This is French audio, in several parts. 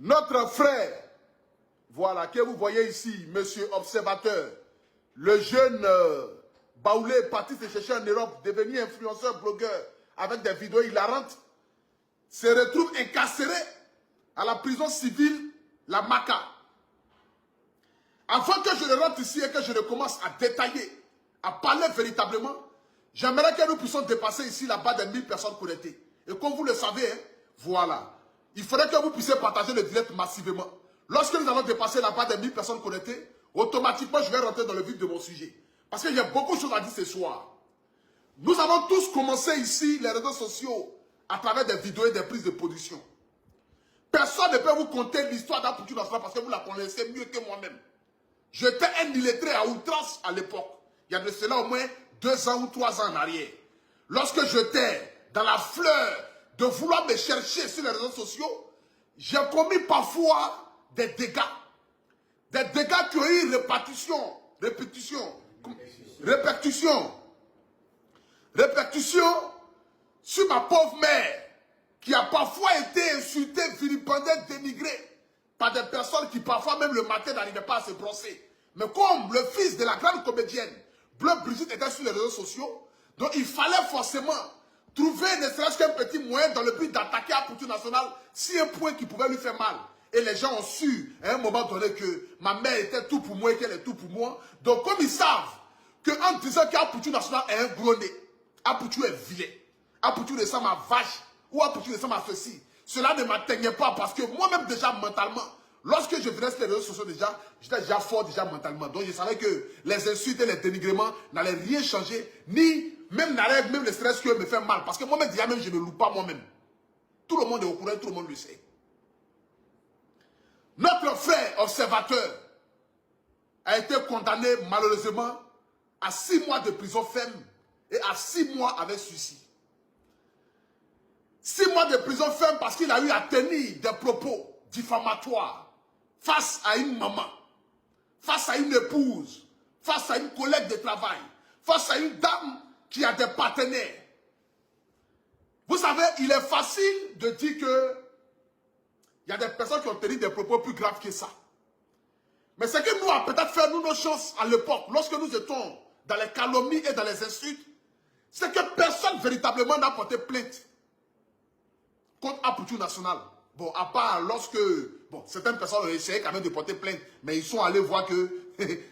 Notre frère, voilà, que vous voyez ici, monsieur observateur, le jeune Baoulé, parti se chercher en Europe, devenu influenceur, blogueur, avec des vidéos hilarantes, se retrouve incarcéré à la prison civile, la Maca. Avant que je ne rentre ici et que je ne commence à détailler, à parler véritablement, j'aimerais que nous puissions dépasser ici la barre des 1000 personnes connectées. Et comme vous le savez, hein, voilà, il faudrait que vous puissiez partager le direct massivement. Lorsque nous allons dépasser la barre des 1000 personnes connectées, automatiquement je vais rentrer dans le vif de mon sujet. Parce qu'il y a beaucoup de choses à dire ce soir. Nous avons tous commencé ici les réseaux sociaux à travers des vidéos et des prises de position. Personne ne peut vous conter l'histoire d'Apoutou Nassala parce que vous la connaissez mieux que moi-même. J'étais un illettré à outrance à l'époque. Il y a de cela au moins 2 ans ou 3 ans en arrière. Lorsque j'étais dans la fleur de vouloir me chercher sur les réseaux sociaux, j'ai commis parfois des dégâts. Des dégâts qui ont eu répercussion sur ma pauvre mère, qui a parfois été insultée, vilipendée, dénigrée par des personnes qui parfois même le matin n'arrivaient pas à se brosser. Mais comme le fils de la grande comédienne, Bleu Brigitte, était sur les réseaux sociaux, donc il fallait forcément trouver ne serait-ce qu'un petit moyen dans le but d'attaquer Apoutou National si un point qui pouvait lui faire mal. Et les gens ont su à un moment donné que ma mère était tout pour moi et qu'elle est tout pour moi. Donc comme ils savent qu'en disant qu'Apoutou National est un gros nez, Apoutou est vilain, Apoutou ressemble à vache, ou Apoutou ressemble à ceci, cela ne m'atteignait pas parce que moi-même déjà mentalement, lorsque je venais sur les réseaux sociaux déjà, j'étais déjà fort déjà mentalement. Donc je savais que les insultes et les dénigrements n'allaient rien changer, ni même n'allaient même le stress que me faire mal. Parce que moi-même déjà même je ne loue pas moi-même. Tout le monde est au courant, tout le monde le sait. Notre frère observateur a été condamné malheureusement à 6 mois de prison ferme et à 6 mois avec sursis. 6 mois de prison ferme parce qu'il a eu à tenir des propos diffamatoires face à une maman, face à une épouse, face à une collègue de travail, face à une dame qui a des partenaires. Vous savez, il est facile de dire que il y a des personnes qui ont tenu des propos plus graves que ça. Mais ce que nous a peut-être fait nous nos chances à l'époque, lorsque nous étions dans les calomnies et dans les insultes, c'est que personne véritablement n'a porté plainte contre Apoutou National. Bon, à part lorsque, bon, certaines personnes ont essayé quand même de porter plainte, mais ils sont allés voir que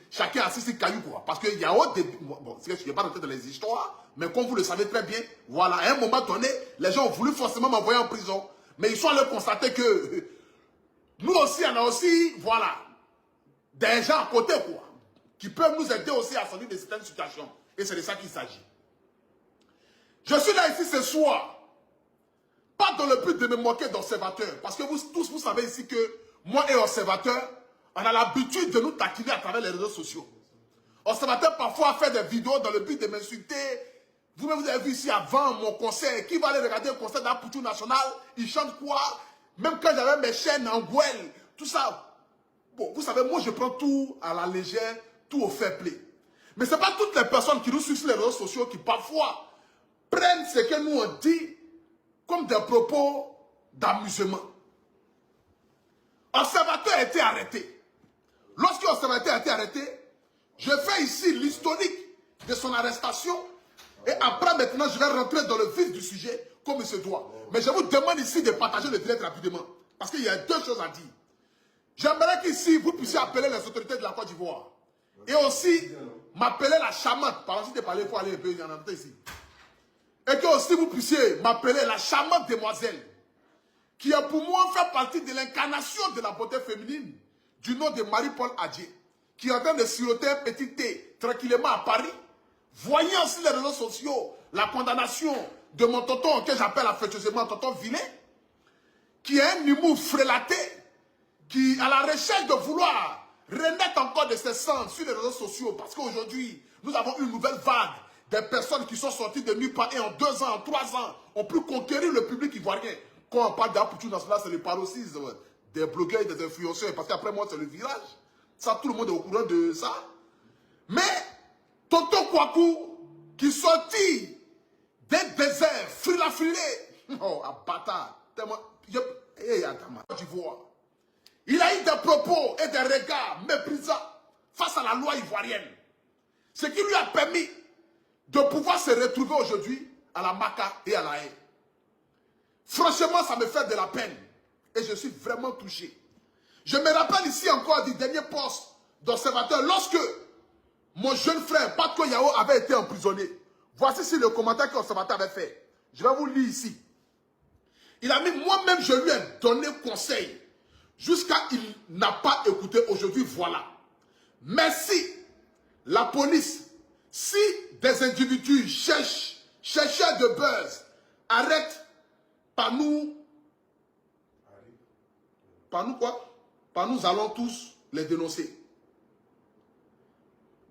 chacun a ses cailloux, quoi. Parce qu'il y a autre début, bon, je ne vais pas rentrer dans les histoires, mais comme vous le savez très bien, voilà, à un moment donné, les gens ont voulu forcément m'envoyer en prison. Mais ils sont allés constater que nous aussi, on a aussi, voilà, des gens à côté, quoi, qui peuvent nous aider aussi à sortir de certaines situations. Et c'est de ça qu'il s'agit. Je suis là ici ce soir, pas dans le but de me moquer d'observateurs, parce que vous tous, vous savez ici que moi et observateur, on a l'habitude de nous taquiner à travers les réseaux sociaux. Observateur parfois fait des vidéos dans le but de m'insulter. Vous-même, vous avez vu ici avant mon concert, qui va aller regarder un concert d'Apoutou National, il chante quoi? Même quand j'avais mes chaînes en Gouel, tout ça. Bon, vous savez, moi je prends tout à la légère, tout au fair play. Mais ce n'est pas toutes les personnes qui nous suivent sur les réseaux sociaux qui parfois prennent ce que nous on dit comme des propos d'amusement. Observateur a été arrêté. Lorsque l'observateur a été arrêté, je fais ici l'historique de son arrestation. Et après, maintenant, je vais rentrer dans le vif du sujet comme il se doit. Mais je vous demande ici de partager le direct rapidement. Parce qu'il y a 2 choses à dire. J'aimerais qu'ici, vous puissiez appeler les autorités de la Côte d'Ivoire. Et aussi, m'appeler la charmante. Par exemple, si tu parles, il faut aller un peu, il y en a un ici. Et que aussi, vous puissiez m'appeler la charmante demoiselle. Qui a pour moi fait partie de l'incarnation de la beauté féminine. Du nom de Marie-Paul Adjé. Qui est en train de siroter un petit thé tranquillement à Paris. Voyant sur les réseaux sociaux la condamnation de mon tonton, que j'appelle affectueusement tonton Vilain, qui a un humour frélaté, qui a la recherche de vouloir renaître encore de ses cendres sur les réseaux sociaux, parce qu'aujourd'hui, nous avons une nouvelle vague des personnes qui sont sorties de nulle part et en 2 ans, en 3 ans, ont pu conquérir le public ivoirien. Quand on parle d'Apoutou National, c'est le paroxysme des blogueurs et des influenceurs, parce qu'après moi, c'est le village. Ça, tout le monde est au courant de ça. Mais tonton Kouakou, qui sortit des déserts, filé, oh, un bâtard, tellement, d'Ivoire, Il a eu des propos et des regards méprisants face à la loi ivoirienne. Ce qui lui a permis de pouvoir se retrouver aujourd'hui à la Maca et à la haie. Franchement, ça me fait de la peine. Et je suis vraiment touché. Je me rappelle ici encore du dernier poste d'observateur lorsque mon jeune frère, Patko Yao, avait été emprisonné. Voici ici le commentaire que l'observateur avait fait. Je vais vous lire ici. Il a mis, moi-même, je lui ai donné conseil. Jusqu'à il n'a pas écouté aujourd'hui, voilà. Mais si la police, si des individus chercheurs de buzz arrêtent par nous quoi? Par nous allons tous les dénoncer.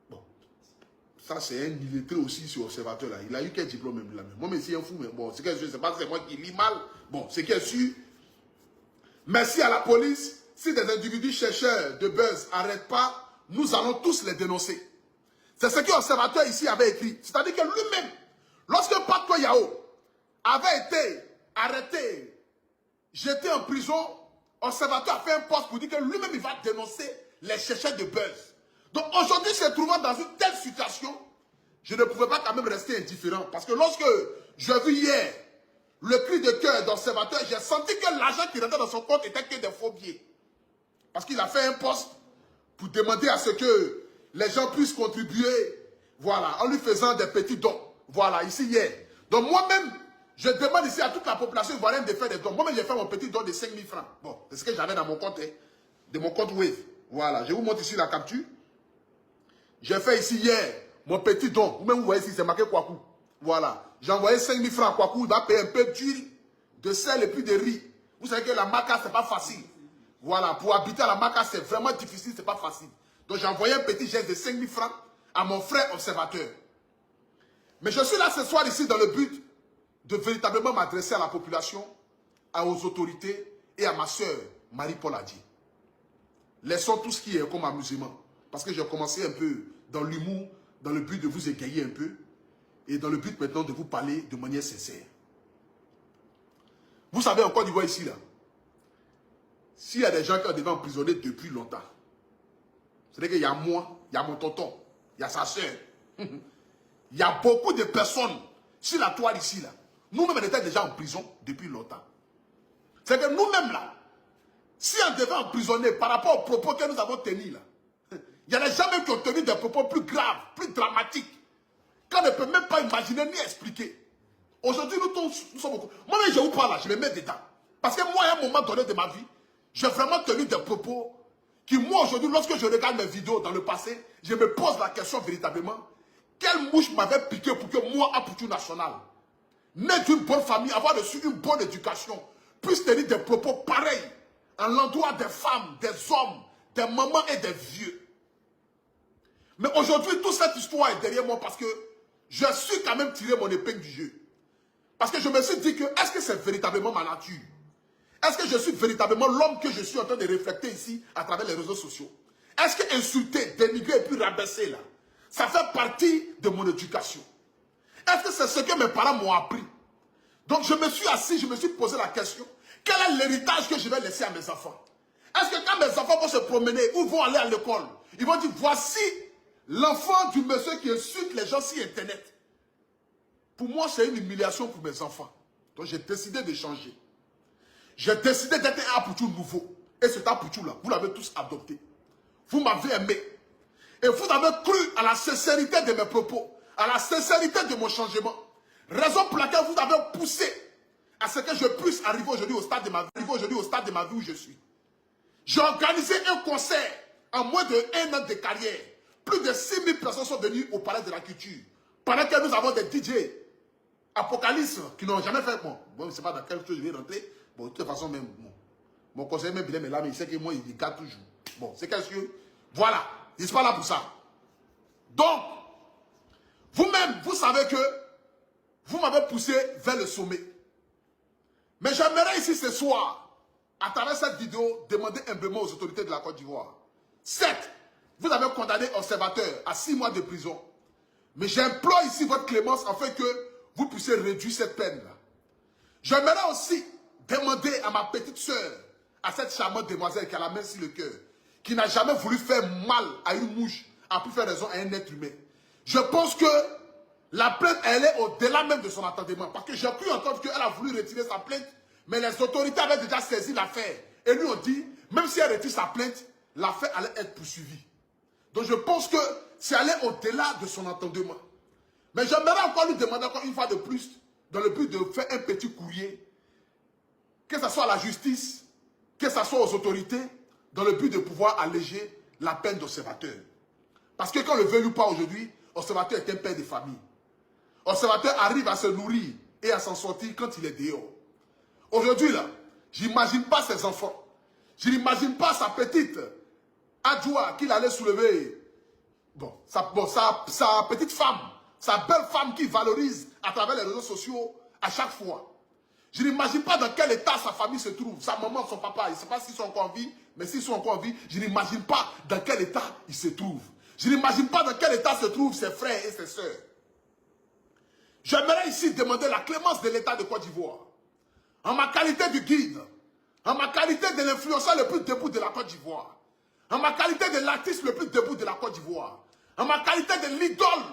Bon, ça c'est un illettré aussi sur l'observateur là. Il a eu quel diplôme même là. Moi mais c'est un fou, mais bon, c'est que je sais pas, c'est moi qui lis mal. Bon, c'est qu'il est sûr. Merci à la police, si des individus chercheurs de buzz n'arrêtent pas, nous allons tous les dénoncer. C'est ce que l'observateur ici avait écrit. C'est-à-dire que lui-même, lorsque Patko Yao avait été arrêté, jeté en prison, l'observateur a fait un poste pour dire que lui-même il va dénoncer les chercheurs de buzz. Donc aujourd'hui, se trouvant dans une telle situation, je ne pouvais pas quand même rester indifférent. Parce que lorsque j'ai vu hier le cri de cœur d'observateur, j'ai senti que l'argent qui rentrait dans son compte était que des faux billets. Parce qu'il a fait un poste pour demander à ce que les gens puissent contribuer, voilà, en lui faisant des petits dons. Voilà, ici hier. Donc moi-même, je demande ici à toute la population ivoirienne de faire des dons. Moi-même, j'ai fait mon petit don de 5 000 francs. Bon, c'est ce que j'avais dans mon compte, hein, de mon compte Wave. Voilà, je vous montre ici la capture. J'ai fait ici hier mon petit don. Vous-même, vous voyez ici, c'est marqué Kwaku. Voilà. J'ai envoyé 5 000 francs à Kwaku. Il va payer un peu d'huile, de sel et puis de riz. Vous savez que la Maca, c'est pas facile. Voilà. Pour habiter à la Maca, c'est vraiment difficile, c'est pas facile. Donc, j'ai envoyé un petit geste de 5 000 francs à mon frère observateur. Mais je suis là ce soir ici dans le but de véritablement m'adresser à la population, aux autorités et à ma soeur Marie-Paul Adji. Laissons tout ce qui est comme amusement. Parce que j'ai commencé un peu dans l'humour, dans le but de vous égayer un peu, et dans le but maintenant de vous parler de manière sincère. Vous savez en Côte d'Ivoire ici, là, s'il y a des gens qui ont été emprisonnés depuis longtemps, c'est-à-dire qu'il y a moi, il y a mon tonton, il y a sa soeur, il y a beaucoup de personnes sur la toile ici, là. Nous-mêmes, on était déjà en prison depuis longtemps. C'est que nous-mêmes, là, si on devait emprisonner par rapport aux propos que nous avons tenus, là, il y a des gens même qui ont tenu des propos plus graves, plus dramatiques, qu'on ne peut même pas imaginer ni expliquer. Aujourd'hui, nous sommes beaucoup. Moi-même, je vous parle là, je me mets dedans. Parce que moi, à un moment donné de ma vie, j'ai vraiment tenu des propos qui, moi, aujourd'hui, lorsque je regarde mes vidéos dans le passé, je me pose la question véritablement, quelle mouche m'avait piqué pour que moi, Apoutou National, né d'une bonne famille, avoir reçu une bonne éducation, puisse tenir des propos pareils en l'endroit des femmes, des hommes, des mamans et des vieux. Mais aujourd'hui, toute cette histoire est derrière moi parce que je suis quand même tiré mon épingle du jeu. Parce que je me suis dit que, est-ce que c'est véritablement ma nature? Est-ce que je suis véritablement l'homme que je suis en train de refléter ici à travers les réseaux sociaux? Est-ce que insulter, dénigrer et puis rabaisser là, ça fait partie de mon éducation? Est-ce que c'est ce que mes parents m'ont appris? Donc je me suis assis, je me suis posé la question, quel est l'héritage que je vais laisser à mes enfants? Est-ce que quand mes enfants vont se promener ou vont aller à l'école, ils vont dire, voici l'enfant du monsieur qui insulte les gens sur Internet. Pour moi, c'est une humiliation pour mes enfants. Donc j'ai décidé de changer. J'ai décidé d'être un Apoutou nouveau. Et cet Apoutou-là, vous l'avez tous adopté. Vous m'avez aimé. Et vous avez cru à la sincérité de mes propos, à la sincérité de mon changement. Raison pour laquelle vous avez poussé à ce que je puisse arriver aujourd'hui au stade de ma vie, où je suis. J'ai organisé un concert en moins de 1 an de carrière. Plus de 6 000 personnes sont venues au Palais de la Culture. Pendant que nous avons des DJ Apocalypse qui n'ont jamais fait. Bon, je ne sais pas dans quelle chose je vais rentrer. Bon, de toute façon, même, bon, mon conseiller même est là, mais il sait que moi, il garde toujours. Bon, c'est qu'est-ce que. Voilà, il ne sont pas là pour ça. Donc, vous-même, vous savez que vous m'avez poussé vers le sommet. Mais j'aimerais ici ce soir, à travers cette vidéo, demander humblement aux autorités de la Côte d'Ivoire. Certes, vous avez condamné observateur à 6 mois de prison. Mais j'implore ici votre clémence afin que vous puissiez réduire cette peine-là. J'aimerais aussi demander à ma petite sœur, à cette charmante demoiselle qui a la main sur le cœur, qui n'a jamais voulu faire mal à une mouche, a pu faire raison à un être humain. Je pense que la plainte, elle est au-delà même de son entendement. Parce que j'ai pu entendre qu'elle a voulu retirer sa plainte, mais les autorités avaient déjà saisi l'affaire. Et lui ont dit, même si elle retire sa plainte, l'affaire allait être poursuivie. Donc je pense que c'est aller au-delà de son entendement. Mais j'aimerais encore lui demander encore une fois de plus, dans le but de faire un petit courrier, que ce soit à la justice, que ce soit aux autorités, dans le but de pouvoir alléger la peine d'observateur. Parce que quand on le veut ou pas aujourd'hui, observateur est un père de famille. Observateur arrive à se nourrir et à s'en sortir quand il est dehors. Aujourd'hui, là, je n'imagine pas ses enfants. Je n'imagine pas sa petite adjoie qu'il allait soulever. Sa petite femme, sa belle femme qui valorise à travers les réseaux sociaux à chaque fois. Je n'imagine pas dans quel état sa famille se trouve. Sa maman, son papa, je ne sais pas s'ils sont encore en vie, mais s'ils sont encore en vie, je n'imagine pas dans quel état ils se trouvent. Je n'imagine pas dans quel état se trouvent ses frères et ses sœurs. J'aimerais ici demander la clémence de l'État de Côte d'Ivoire. En ma qualité de guide, en ma qualité de l'influenceur le plus debout de la Côte d'Ivoire, en ma qualité de l'artiste le plus debout de la Côte d'Ivoire, en ma qualité de l'idole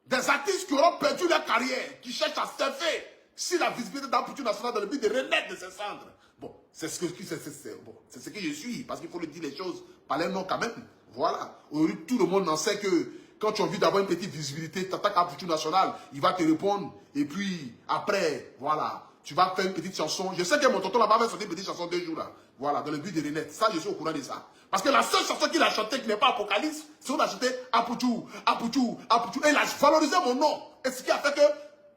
des artistes qui auront perdu leur carrière, qui cherchent à surfer si la visibilité d'un culture nationale dans le but de renaître de ses cendres. Bon, c'est ce que je suis, parce qu'il faut le dire les choses par les noms quand même. Voilà. Aujourd'hui, tout le monde en sait que quand tu as envie d'avoir une petite visibilité, tu attaques à la culture nationale, il va te répondre, et puis après, voilà, tu vas faire une petite chanson. Je sais que mon tonton là-bas va sortir une petite chanson 2 jours là. Voilà, dans le but de renaître. Ça, je suis au courant de ça. Parce que la seule chanson qu'il a chantée qui n'est pas Apocalypse, c'est qu'on a chanté Apoutou, Apoutou, Apoutou. Et il a valorisé mon nom. Et ce qui a fait que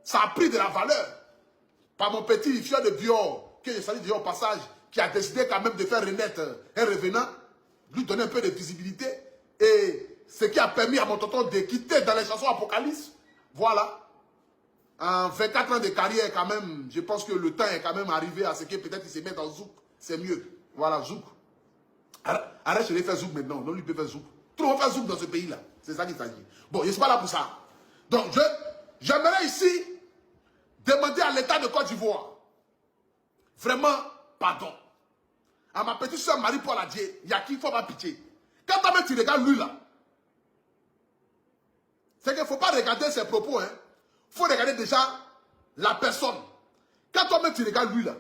ça a pris de la valeur. Par mon petit fier de Dior, que je salue déjà au passage, qui a décidé quand même de faire renaître un revenant, lui donner un peu de visibilité. Et ce qui a permis à mon tonton de quitter dans les chansons Apocalypse. Voilà. En 24 ans de carrière, quand même, je pense que le temps est quand même arrivé à ce que peut-être il se mette en zouk. C'est mieux. Voilà, zouk. Arrête, je vais faire zouk maintenant. Non, lui peut faire zouk. Tout le monde fait zouk dans ce pays-là. C'est ça qu'il s'agit. Bon, je ne suis pas là pour ça. Donc, j'aimerais ici demander à l'État de Côte d'Ivoire, vraiment, pardon. À ma petite soeur Marie-Paul Adjé, il y a qui faut pas pitié. Quand tu regardes lui là, c'est qu'il ne faut pas regarder ses propos, hein. Il faut regarder déjà la personne. Quand toi-même tu regardes lui là,